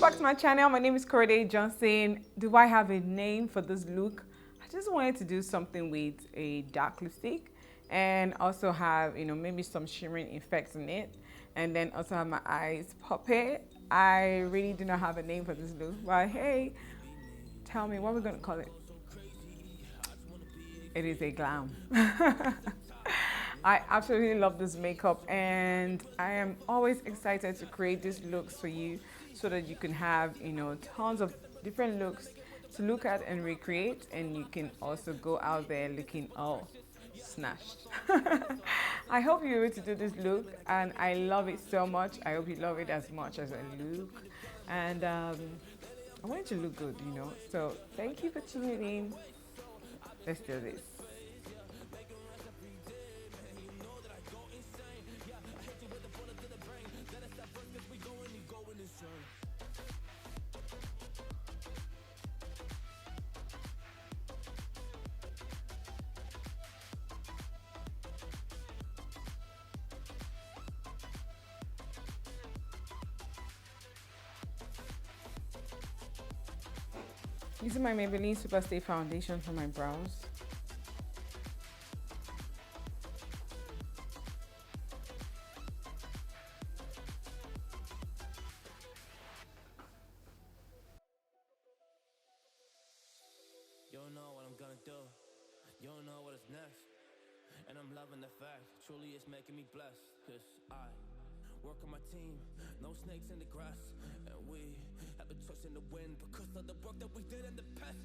Welcome back to my channel. My name is Johnson. Do I have a name for this look? I just wanted to do something with a dark lipstick and also have, maybe some shimmering effects in it, and then also have my eyes puppet. I really do not have a name for this look, but hey, tell me what we're gonna call it. It is a glam. I absolutely love this makeup, and I am always excited to create these looks for you so that you can have, tons of different looks to look at and recreate, and you can also go out there looking all snatched. I hope you're able to do this look, and I love it so much. I hope you love it as much as I look, and I want it to look good, So thank you for tuning in. Let's do this. Using my Maybelline Superstay foundation for my brows. You don't know what I'm gonna do. You don't know what is next. And I'm loving the fact, truly it's making me blessed. Cause I work on my team, no snakes in the grass. And we have been trusting the wind because of the work that we did in the past.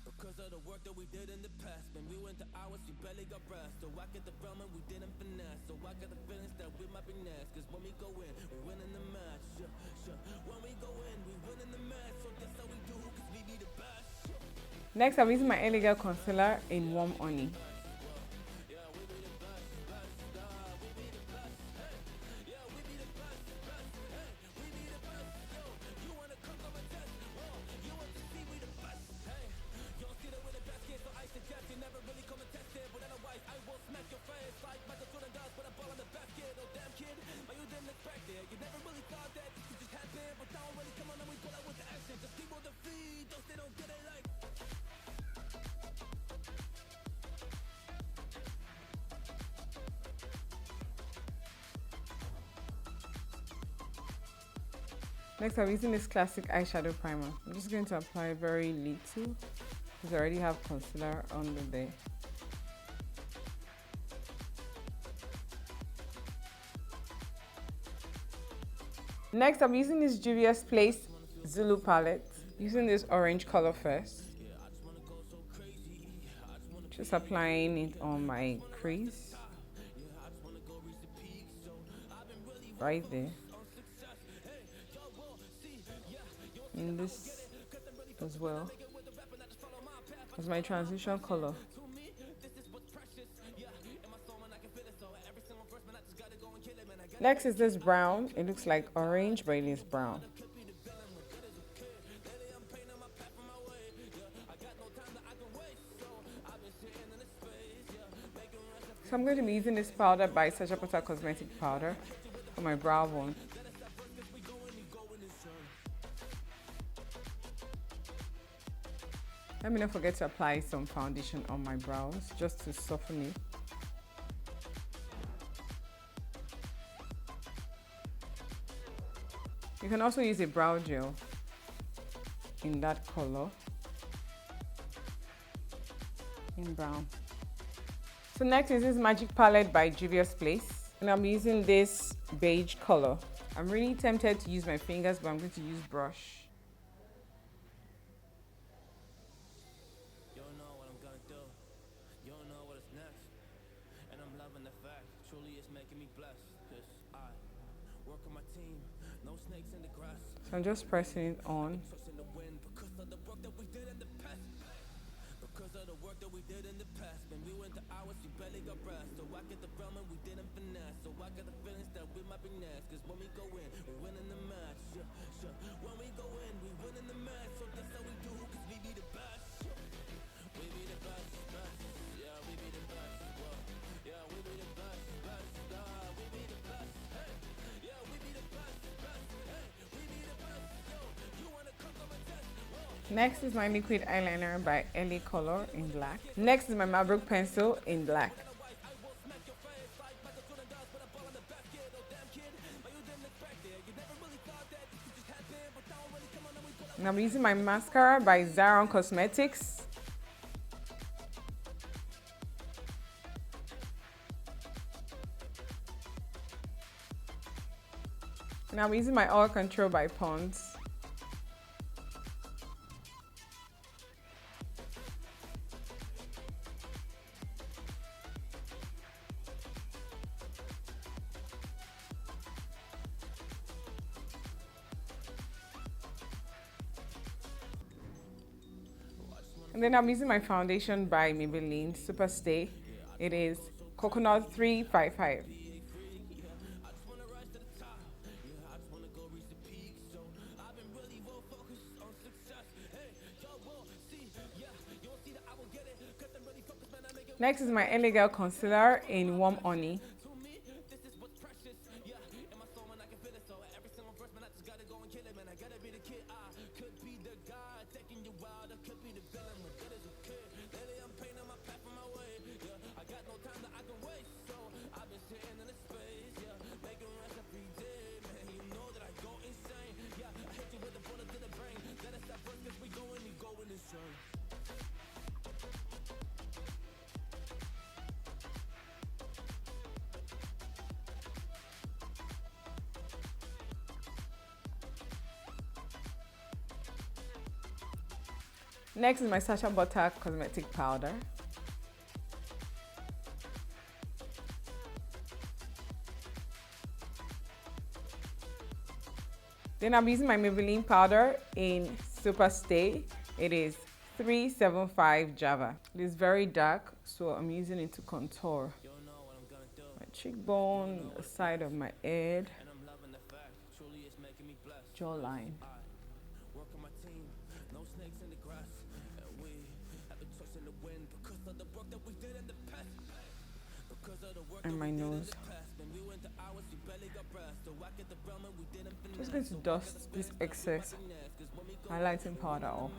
Because of the work that we did in the past. When we went to hours, we barely got rest. So I get the realm and we didn't finesse. So I got the feelings that we might be next. Cause when we go in, we win in the match. When we go in, we win in the match. So that's how we do, cause we be the best. Next, I'm using my Elegant Concealer in Warm Honey. Next, I'm using this classic eyeshadow primer. I'm just going to apply very little because I already have concealer under there. Next, I'm using this Juvia's Place Zulu palette. Using this orange color first. Just applying it on my crease. Right there. And this as well as my transition color. Next is this brown. It looks like orange, but it is brown. So I'm going to be using this powder by Sajapata Cosmetic Powder for my brow bone. Let me not forget to apply some foundation on my brows just to soften it. You can also use a brow gel in that color, in brown. So next is this Magic Palette by Juvia's Place, and I'm using this beige color. I'm really tempted to use my fingers, but I'm going to use brush. You don't know what I'm gonna do. You don't know what is next. And I'm loving the fact, truly it's making me blessed. Cause I work on my team, no snakes in the grass. So I'm just pressing it on. Trusting the wind because of the work that we did in the past. Because of the work that we did in the past. When we went to hours, we barely got rest. So I get the realm and we didn't finesse. So I got the feelings that we might be next. Cause when we go in, we win in the match. When we go in, we win in the match. So that's how we do, cause we be the best. We be the best, best. Yeah, we be the best. Yeah, we be the best, best. We be the best. Hey, yeah, we be the best, best. Hey, we be the best. Yo, Next is my liquid eyeliner by LA Color in black. Next is my Maverick pencil in black. And I'm using my mascara by Zaron Cosmetics. And I'm using my oil control by Pond's. And then I'm using my foundation by Maybelline Super Stay. It is Coconut 355. Next is my LA Girl Concealer in Warm Honey. Next is my Sacha Butter Cosmetic Powder. Then I'm using my Maybelline powder in Super Stay. It is 375 Java. It is very dark, so I'm using it to contour my cheekbone, the side of my head, jawline. And my nose. Just going to dust this excess highlighting powder off.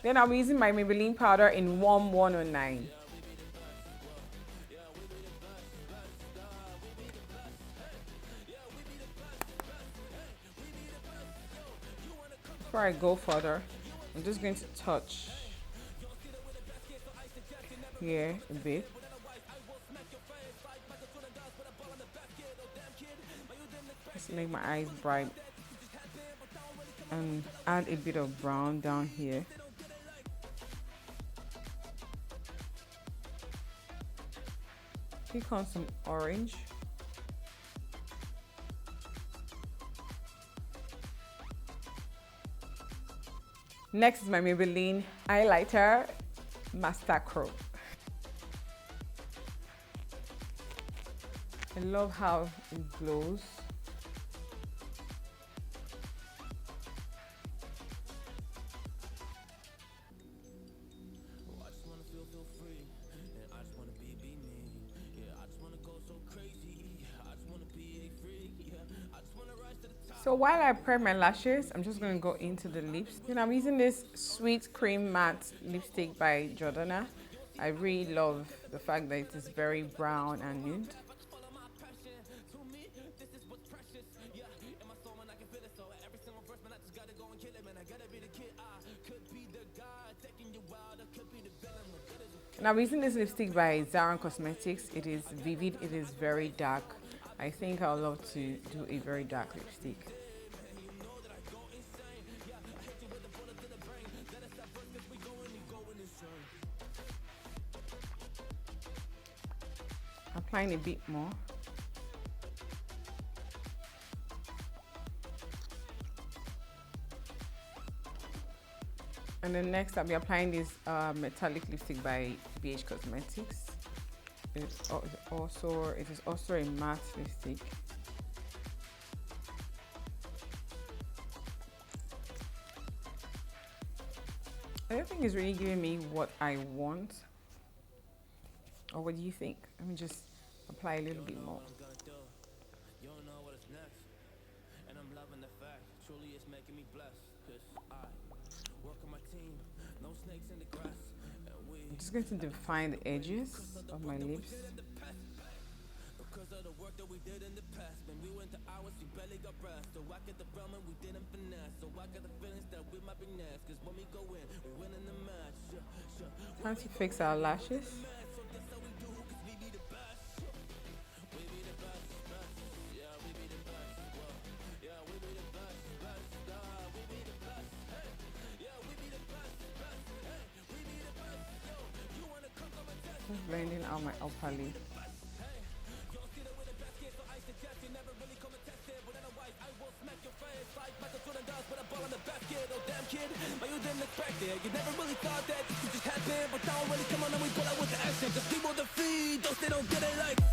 Then I'm using my Maybelline powder in Warm 109. Before I go further, I'm just going to touch here a bit. Just make my eyes bright and add a bit of brown down here. Pick on some orange. Next is my Maybelline highlighter Master Curl. I love how it glows. So while I prep my lashes, I'm just going to go into the lips. And I'm using this Sweet Cream Matte lipstick by Jordana. I really love the fact that it is very brown and nude. And I'm using this lipstick by Zaron Cosmetics. It is vivid, it is very dark. I think I would love to do a very dark lipstick. Applying a bit more. And then next I'll be applying this metallic lipstick by BH Cosmetics. It is also a matte lipstick. I don't think it's really giving me what I want. Or what do you think? Let me just apply a little bit more. I'm just going to define the edges of my lips. Time to fix our lashes. Just blending out my upper lip. You never really thought that this could just happen, but now I'm really come on and we pull out with the accent. Cause people defeat those they don't get it like